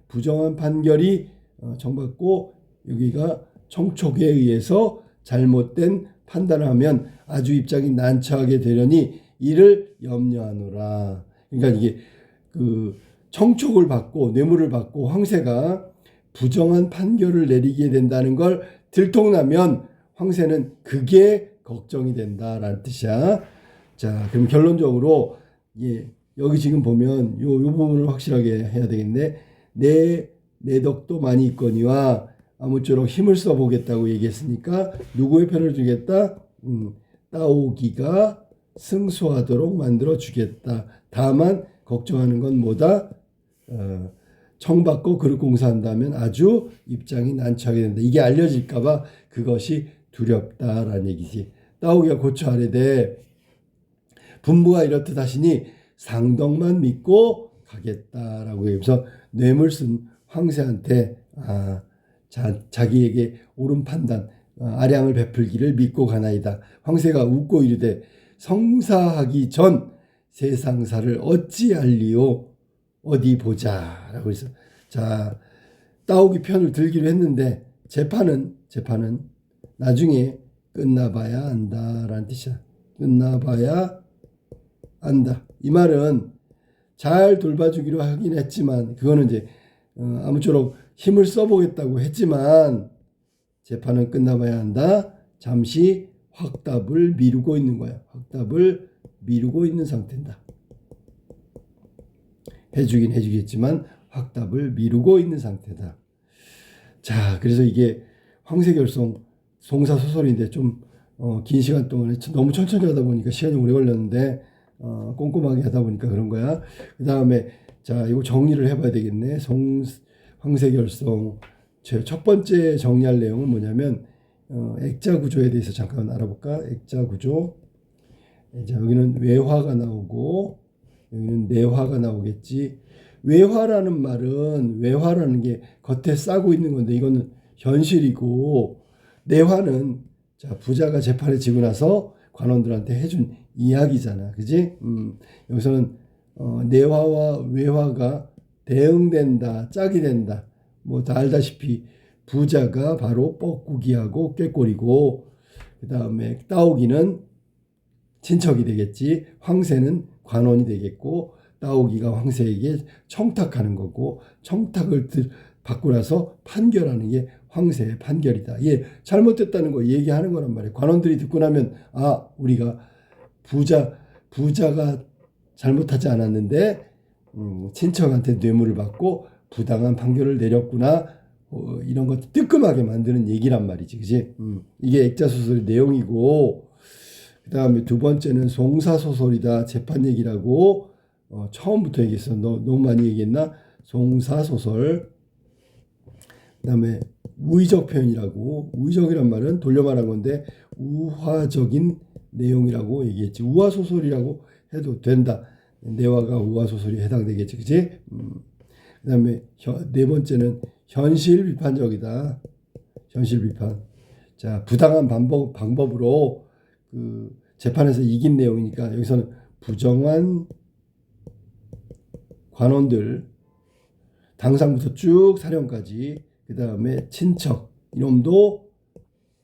부정한 판결이 청받고 여기가 청촉에 의해서 잘못된 판단을 하면 아주 입장이 난처하게 되려니 이를 염려하노라. 그러니까 이게 그 청촉을 받고 뇌물을 받고 황새가 부정한 판결을 내리게 된다는 걸 들통나면 황새는 그게 걱정이 된다라는 뜻이야. 자, 그럼 결론적으로 여기 지금 보면 요 부분을 확실하게 해야 되겠네. 내 덕도 많이 있거니와 아무쪼록 힘을 써보겠다고 얘기했으니까 누구의 편을 주겠다? 따오기가 승소하도록 만들어 주겠다. 다만 걱정하는 건 뭐다? 청받고 그릇 공사한다면 아주 입장이 난처하게 된다. 이게 알려질까봐 그것이 두렵다라는 얘기지. 따오기가 고쳐 아뢰되 분부가 이렇듯 하시니 상덕만 믿고 가겠다라고 해서 뇌물 쓴 황새한테 자기에게 옳은 판단 아량을 베풀기를 믿고 가나이다. 황새가 웃고 이르되 성사하기 전 세상사를 어찌알리요 어디 보자 라고 해서 자 따오기 편을 들기로 했는데 재판은 나중에 끝나봐야 안다라는 뜻이야. 끝나봐야 안다. 이 말은 잘 돌봐주기로 하긴 했지만 그거는 이제 아무쪼록 힘을 써보겠다고 했지만 재판은 끝나봐야 한다. 잠시 확답을 미루고 있는 거야. 확답을 미루고 있는 상태다. 해주긴 해주겠지만 확답을 미루고 있는 상태다. 자, 그래서 이게 황새결송 송사소설인데 좀 긴 시간 동안에 너무 천천히 하다 보니까 시간이 오래 걸렸는데 꼼꼼하게 하다 보니까 그런 거야. 그 다음에 자 이거 정리를 해봐야 되겠네. 황새결송 첫 번째 정리할 내용은 뭐냐면 액자 구조에 대해서 잠깐 알아볼까? 액자 구조. 자, 여기는 외화가 나오고 여기는 내화가 나오겠지. 외화라는 말은 외화라는 게 겉에 싸고 있는 건데 이거는 현실이고 내화는 자 부자가 재판에 지고 나서 관원들한테 해준 이야기잖아, 그지? 여기서는 내화와 외화가 대응된다, 짝이 된다. 뭐 다 알다시피 부자가 바로 뻐꾸기하고 꾀꼬리고 그 다음에 따오기는 친척이 되겠지. 황새는 관원이 되겠고 따오기가 황새에게 청탁하는 거고 청탁을 받고 나서 판결하는 게 황새의 판결이다. 예, 잘못됐다는 거 얘기하는 거란 말이에요. 관원들이 듣고 나면 우리가 부자가 잘못하지 않았는데 친척한테 뇌물을 받고 부당한 판결을 내렸구나. 이런 것 뜨끔하게 만드는 얘기란 말이지, 그지? 이게 액자소설의 내용이고 그 다음에 두 번째는 송사소설이다. 재판 얘기라고 처음부터 얘기했어. 너무 많이 얘기했나? 송사소설. 그 다음에 우의적 표현이라고. 우의적이란 말은 돌려 말한 건데 우화적인 내용이라고 얘기했지. 우화소설이라고 해도 된다. 내화가 우화소설이 해당되겠지, 그지? 그 다음에 네 번째는 현실 비판적이다. 현실 비판. 자, 부당한 방법으로 그 재판에서 이긴 내용이니까 여기서는 부정한 관원들 당상부터 쭉 사령까지 그 다음에 친척 이놈도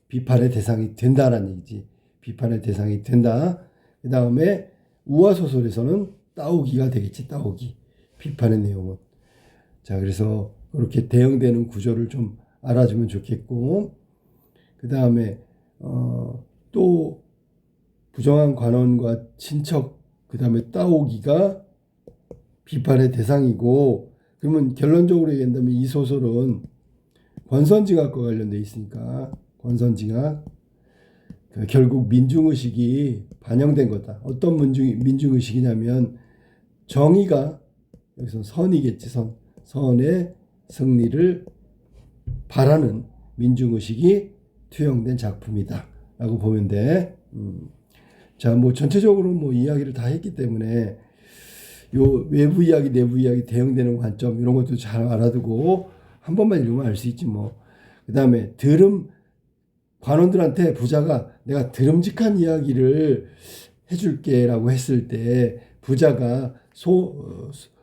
비판의 대상이 된다라는 얘기지. 비판의 대상이 된다. 그 다음에 우화소설에서는 따오기가 되겠지. 따오기. 비판의 내용은. 자, 그래서 그렇게 대응되는 구조를 좀 알아주면 좋겠고 그 다음에 또 부정한 관원과 친척 그 다음에 따오기가 비판의 대상이고 그러면 결론적으로 얘기한다면 이 소설은 권선징악과 관련돼 있으니까 권선징악 결국 민중의식이 반영된 거다. 어떤 민중의식이냐면 정의가 여기서 선이겠지. 선의 승리를 바라는 민중의식이 투영된 작품이다 라고 보면 돼. 자, 뭐 전체적으로 뭐 이야기를 다 했기 때문에 요 외부 이야기 내부 이야기 대응되는 관점 이런 것도 잘 알아두고 한 번만 읽으면 알 수 있지 뭐. 그 다음에 관원들한테 부자가 내가 드름직한 이야기를 해줄게 라고 했을 때 부자가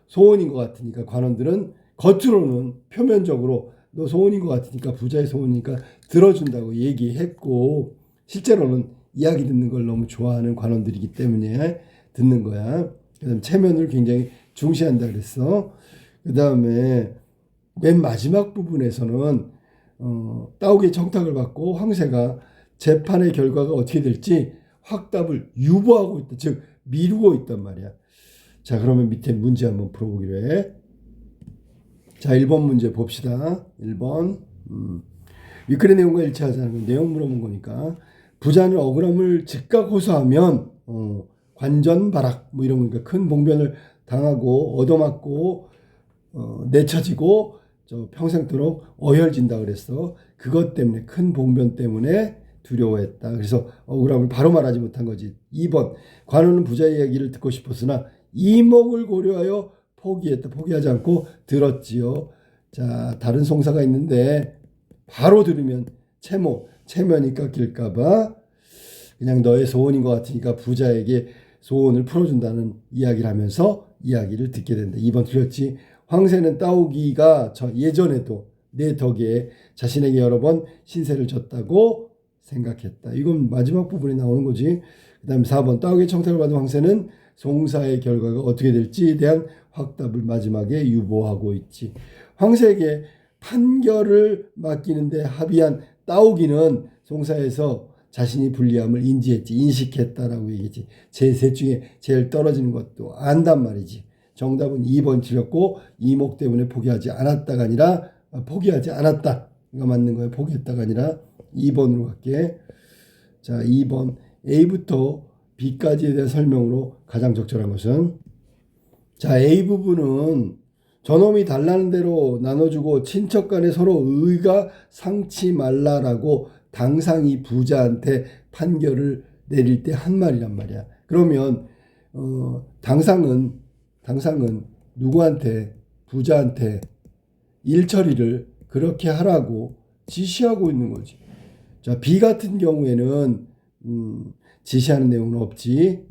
소원인 것 같으니까 관원들은 겉으로는 표면적으로 너 소원인 것 같으니까 부자의 소원이니까 들어준다고 얘기했고 실제로는 이야기 듣는 걸 너무 좋아하는 관원들이기 때문에 듣는 거야. 그 다음에 체면을 굉장히 중시한다 그랬어. 그 다음에 맨 마지막 부분에서는 따오기의 청탁을 받고 황새가 재판의 결과가 어떻게 될지 확답을 유보하고 있다. 즉 미루고 있단 말이야. 자, 그러면 밑에 문제 한번 풀어보기로 해. 자, 1번 문제 봅시다. 1번. 위클의 내용과 일치하자는 내용 물어본 거니까 부자는 억울함을 즉각 호소하면 관전바락 뭐 이런 거니까 큰 봉변을 당하고 얻어맞고 내쳐지고 평생도록 어혈진다 그랬어. 그것 때문에 큰 봉변 때문에 두려워했다. 그래서 억울함을 바로 말하지 못한 거지. 2번 관원은 부자의 이야기를 듣고 싶었으나 이목을 고려하여 포기했다. 포기하지 않고 들었지요. 자, 다른 송사가 있는데 바로 들으면 체면이 깎일까봐 그냥 너의 소원인 것 같으니까 부자에게 소원을 풀어준다는 이야기를 하면서 이야기를 듣게 된다. 2번 틀렸지. 황새는 따오기가 예전에도 내 덕에 자신에게 여러 번 신세를 졌다고 생각했다. 이건 마지막 부분에 나오는 거지. 그 다음에 4번 따오기의 청탁을 받은 황새는 송사의 결과가 어떻게 될지에 대한 확답을 마지막에 유보하고 있지. 황새에게 판결을 맡기는데 합의한 따오기는 송사에서 자신이 불리함을 인식했다라고 얘기했지. 제 셋 중에 제일 떨어지는 것도 안단 말이지. 정답은 2번 틀렸고 이목 때문에 포기하지 않았다가 아니라 포기하지 않았다. 이거 맞는 거예요. 포기했다가 아니라 2번으로 갈게. 자, 2번 A부터 B까지에 대한 설명으로 가장 적절한 것은, 자, A 부분은 저놈이 달라는 대로 나눠주고 친척 간에 서로 의가 상치 말라라고 당상이 부자한테 판결을 내릴 때 한 말이란 말이야. 그러면 당상은 누구한테, 부자한테 일 처리를 그렇게 하라고 지시하고 있는 거지. 자, B 같은 경우에는 지시하는 내용은 없지.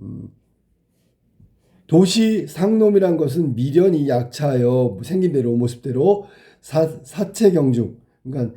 도시 상놈이란 것은 미련이 약차하여 생긴 대로 모습대로 사체 경중, 그러니까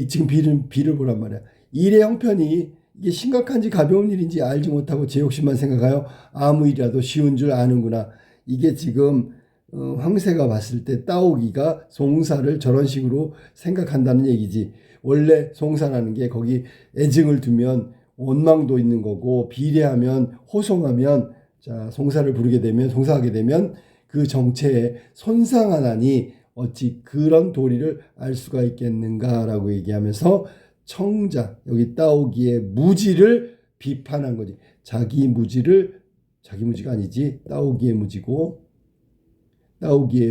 지금 B를 보란 말이야. 일의 형편이 이게 심각한지 가벼운 일인지 알지 못하고 제 욕심만 생각하여 아무 일이라도 쉬운 줄 아는구나. 이게 지금 황새가 봤을 때 따오기가 송사를 저런 식으로 생각한다는 얘기지. 원래 송사라는 게 거기 애증을 두면 원망도 있는 거고, 비례하면 호송하면, 자, 송사하게 되면 그 정체에 손상하나니 어찌 그런 도리를 알 수가 있겠는가라고 얘기하면서 청자, 여기 따오기의 무지를 비판한 거지. 자기 무지가 아니지. 따오기의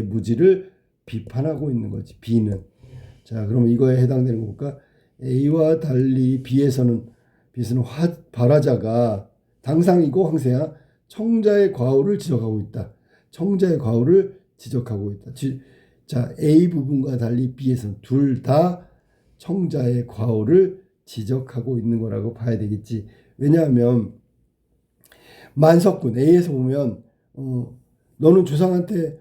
무지를 비판하고 있는 거지. B는. 자, 그러면 이거에 해당되는 거 볼까? A와 달리 B에서는 발화자가 당상이고 황새야 청자의 과오를 지적하고 있다. 자, A 부분과 달리 B에서는 둘 다 청자의 과오를 지적하고 있는 거라고 봐야 되겠지. 왜냐하면 만석군 A에서 보면 너는 조상한테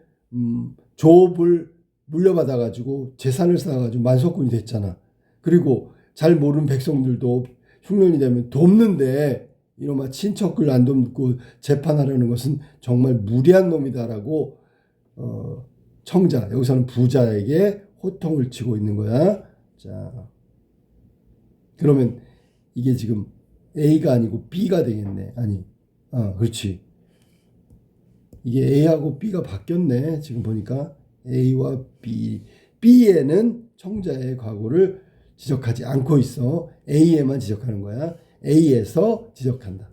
조업을 물려받아가지고 재산을 쌓아가지고 만석군이 됐잖아. 그리고 잘 모르는 백성들도 흉년이 되면 돕는데 이놈아 친척을 안 돕고 재판하려는 것은 정말 무리한 놈이다라고 청자, 여기서는 부자에게 호통을 치고 있는 거야. 자, 그러면 이게 지금 A가 아니고 B가 되겠네. 그렇지. 이게 A하고 B가 바뀌었네. 지금 보니까 A와 B. B에는 청자의 과거를 지적하지 않고 있어. A에만 지적하는 거야. A에서 지적한다.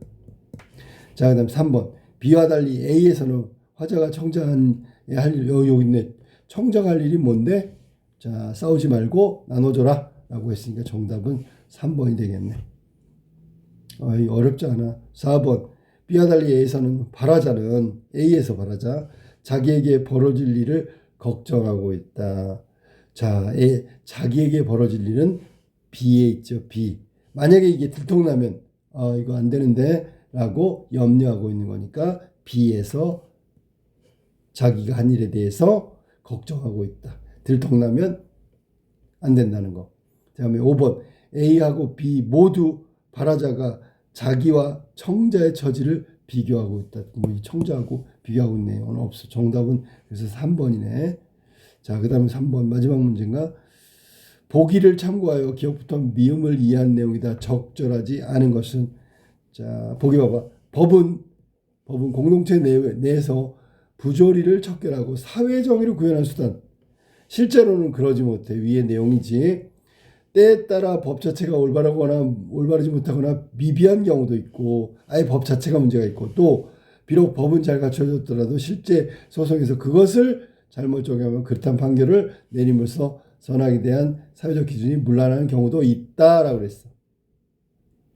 자, 그 다음 3번. B와 달리 A에서는 화자가 청자한 할 일, 여기 있네. 청자가 할 일이 뭔데? 자, 싸우지 말고 나눠줘라 라고 했으니까 정답은 3번이 되겠네. 어렵지 않아. 4번. B와 달리 A에서는 A에서 발화자, 자기에게 벌어질 일을 걱정하고 있다. 자, 자기에게 벌어질 일은 B에 있죠. B. 만약에 이게 들통나면 이거 안 되는데 라고 염려하고 있는 거니까 B에서 자기가 한 일에 대해서 걱정하고 있다. 들통나면 안 된다는 거. 다음에 5번. A하고 B 모두 발화자가 자기와 청자의 처지를 비교하고 있다. 뭐 이 청자하고 비교하고 있네요. 없어. 정답은 그래서 3번이네. 자, 그 다음에 3번 마지막 문제인가? 보기를 참고하여 기억부터 미음을 이해한 내용이다. 적절하지 않은 것은, 자, 보기 봐봐. 법은 공동체 내에서 부조리를 척결하고 사회정의를 구현하는 수단. 실제로는 그러지 못해. 위의 내용이지. 때에 따라 법 자체가 올바르지 못하거나 미비한 경우도 있고, 아예 법 자체가 문제가 있고, 또 비록 법은 잘 갖춰졌더라도 실제 소송에서 그것을 잘못 적용하면 그렇다는 판결을 내림으로써 선악에 대한 사회적 기준이 문란하는 경우도 있다라고 그랬어.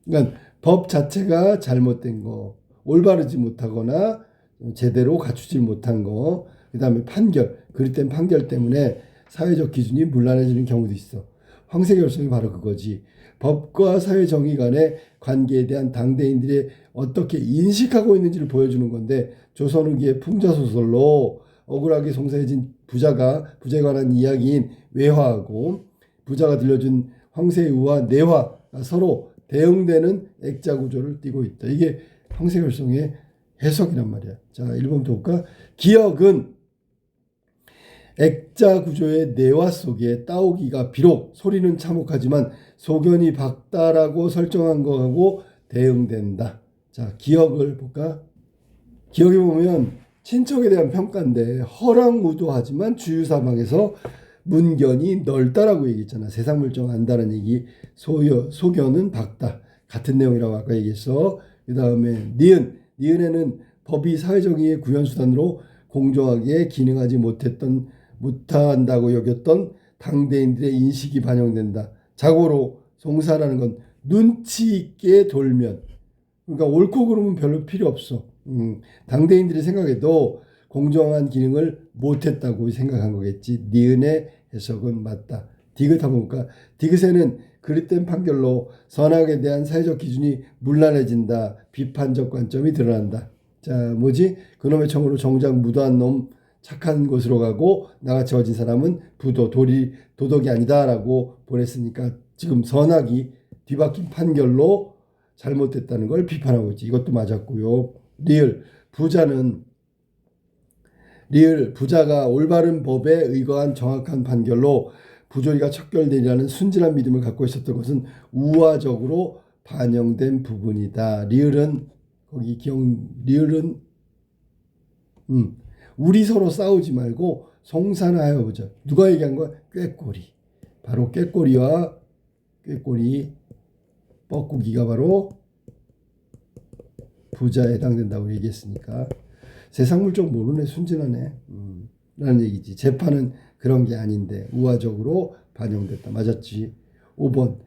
그러니까 법 자체가 잘못된 거, 올바르지 못하거나 제대로 갖추지 못한 거, 그 다음에 그릇된 판결 때문에 사회적 기준이 문란해지는 경우도 있어. 황새 결성이 바로 그거지. 법과 사회 정의 간의 관계에 대한 당대인들의 어떻게 인식하고 있는지를 보여주는 건데 조선 후기의 풍자소설로 억울하게 송사해진 부자에 관한 이야기인 외화하고 부자가 들려준 황새우와 내화가 서로 대응되는 액자 구조를 띠고 있다. 이게 황새결성의 해석이란 말이야. 자, 1번부터 볼까? 기억은 액자 구조의 내화 속에 따오기가 비록 소리는 참혹하지만 소견이 밝다라고 설정한 거하고 대응된다. 자, 기억을 볼까? 기억에 보면 친척에 대한 평가인데 허락무도하지만 주유사방에서 문견이 넓다라고 얘기했잖아. 세상 물정 안다는 얘기. 소견은 밝다. 같은 내용이라고 아까 얘기했어. 그 다음에 니은에는 법이 사회정의의 구현수단으로 공정하게 기능하지 못한다고 여겼던 당대인들의 인식이 반영된다. 자고로 송사라는 건 눈치 있게 돌면, 그러니까 옳고 그름은 별로 필요 없어. 당대인들이 생각해도 공정한 기능을 못했다고 생각한 거겠지. 니은의 해석은 맞다. 디귿 한번 볼까? 디귿에는 그릇된 판결로 선악에 대한 사회적 기준이 문란해진다. 비판적 관점이 드러난다. 자, 뭐지? 그놈의 청으로 정작 무도한 놈 착한 곳으로 가고 나같이 어진 사람은 도덕이 아니다라고 보냈으니까 지금 선악이 뒤바뀐 판결로 잘못됐다는 걸 비판하고 있지. 이것도 맞았고요. 부자가 올바른 법에 의거한 정확한 판결로 부조리가 척결되리라는 순진한 믿음을 갖고 있었던 것은 우화적으로 반영된 부분이다. 리을은 우리 서로 싸우지 말고 송사나하여 보자. 누가 얘기한 거야? 꾀꼬리. 바로 꾀꼬리 뻐꾸기가 바로 부자에 해당된다고 얘기했으니까 세상 물정 모르네. 순진하네. 라는 얘기지. 재판은 그런 게 아닌데 우화적으로 반영됐다. 맞았지. 5번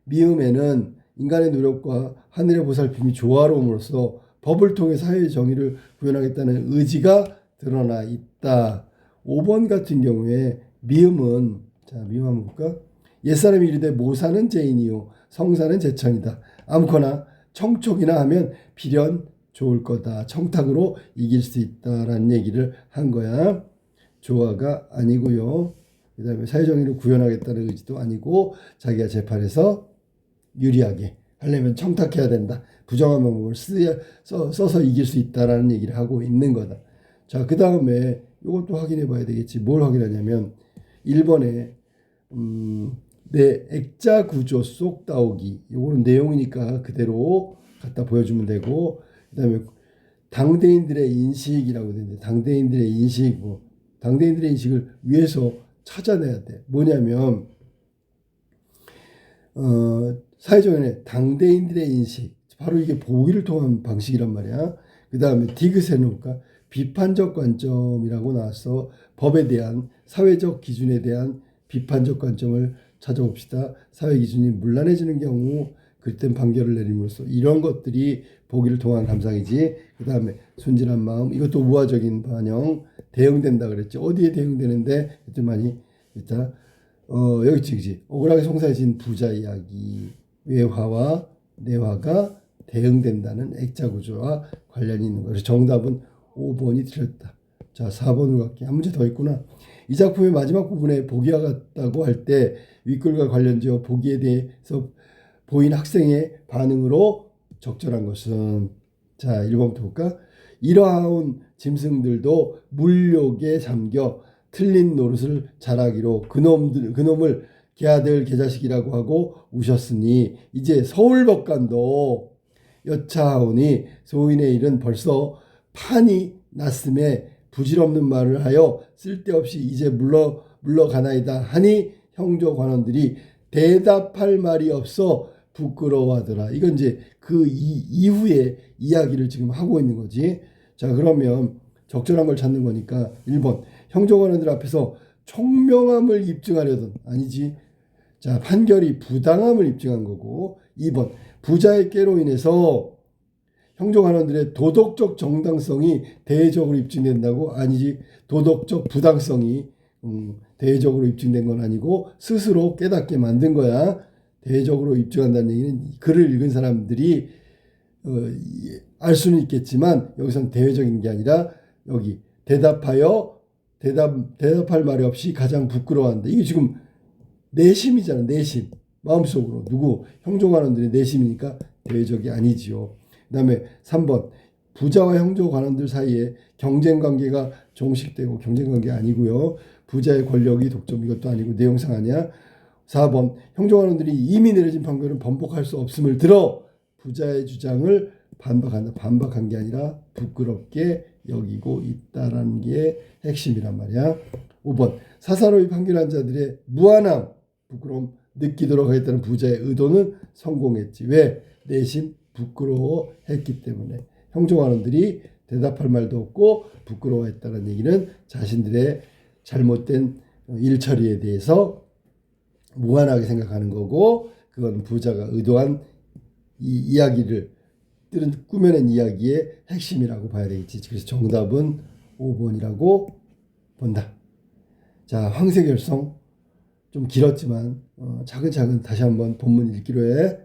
미음에는 인간의 노력과 하늘의 보살핌이 조화로움으로써 법을 통해 사회의 정의를 구현하겠다는 의지가 드러나 있다. 5번 같은 경우에 미음 한번 볼까? 옛사람이 이르되 모사는 죄인이요 성사는 제천이다. 아무거나 청촉이나 하면 필연 좋을 거다. 청탁으로 이길 수 있다라는 얘기를 한 거야. 조화가 아니고요. 그 다음에 사회정의를 구현하겠다는 의지도 아니고 자기가 재판에서 유리하게 하려면 청탁해야 된다. 부정한 방법을 써서 이길 수 있다라는 얘기를 하고 있는 거다. 자, 그 다음에 이것도 확인해 봐야 되겠지. 뭘 확인하냐면 1번에 내 액자 구조 속 따오기. 요거는 내용이니까 그대로 갖다 보여주면 되고, 그 다음에 당대인들의 인식이라고 되는데 당대인들의 인식을 위해서 찾아내야 돼. 뭐냐면 사회정의의 당대인들의 인식, 바로 이게 보기를 통한 방식이란 말이야. 그 다음에 디귿에 놓을까? 비판적 관점이라고 나왔어. 법에 대한 사회적 기준에 대한 비판적 관점을 찾아봅시다. 사회 기준이 문란해지는 경우 그땐 판결을 내림으로써 이런 것들이 보기를 통한 감상이지. 그 다음에 순진한 마음, 이것도 우화적인 반영, 대응된다 그랬지. 어디에 대응되는데 그랬더니 일단 여기 있지, 그지? 억울하게 송사해진 부자 이야기, 외화와 내화가 대응된다는 액자 구조와 관련이 있는 거예요. 정답은 5번이 틀렸다. 자, 4번으로 갈게요. 한 문제 더 있구나. 이 작품의 마지막 부분에 보기와 같다고 할 때 윗글과 관련지어 보기에 대해서 보인 학생의 반응으로 적절한 것은, 자, 1번부터 볼까? 이러한 짐승들도 물욕에 잠겨 틀린 노릇을 잘하기로 그놈을 개아들 개자식이라고 하고 우셨으니 이제 서울법관도 여차하오니 소인의 일은 벌써 판이 났음에 부질없는 말을 하여 쓸데없이 이제 물러가나이다 하니 형조관원들이 대답할 말이 없어 부끄러워하더라. 이건 이제 그 이후에 이야기를 지금 하고 있는 거지. 자, 그러면 적절한 걸 찾는 거니까 1번 형조관원들 앞에서 총명함을 입증하려던, 아니지. 자, 판결이 부당함을 입증한 거고, 2번 부자의 깨로 인해서 형조관원들의 도덕적 정당성이 대외적으로 입증된다고? 아니지. 도덕적 부당성이 대외적으로 입증된 건 아니고 스스로 깨닫게 만든 거야. 대외적으로 입증한다는 얘기는 글을 읽은 사람들이 알 수는 있겠지만 여기서는 대외적인 게 아니라 여기 대답할 말이 없이 가장 부끄러워한다. 이게 지금 내심이잖아. 내심. 마음속으로. 누구? 형조관원들의 내심이니까 대외적이 아니지요. 그 다음에 3번. 부자와 형조관원들 사이에 경쟁관계가 종식되고 경쟁관계 아니고요. 부자의 권력이 독점 이것도 아니고 내용상 아니야. 4번. 형조관원들이 이미 내려진 판결은 번복할 수 없음을 들어 부자의 주장을 반박한다. 반박한 게 아니라 부끄럽게 여기고 있다라는 게 핵심이란 말이야. 5번. 사사로이 판결한 자들의 무한함, 부끄러움 느끼도록 하겠다는 부자의 의도는 성공했지. 왜? 내심 부끄러워했기 때문에. 형조관원들이 대답할 말도 없고 부끄러워했다는 얘기는 자신들의 잘못된 일 처리에 대해서 무한하게 생각하는 거고, 그건 부자가 의도한 이 이야기를 꾸며낸 이야기의 핵심이라고 봐야 되겠지. 그래서 정답은 5번이라고 본다. 자, 황새결성 좀 길었지만 차근차근 다시 한번 본문 읽기로 해.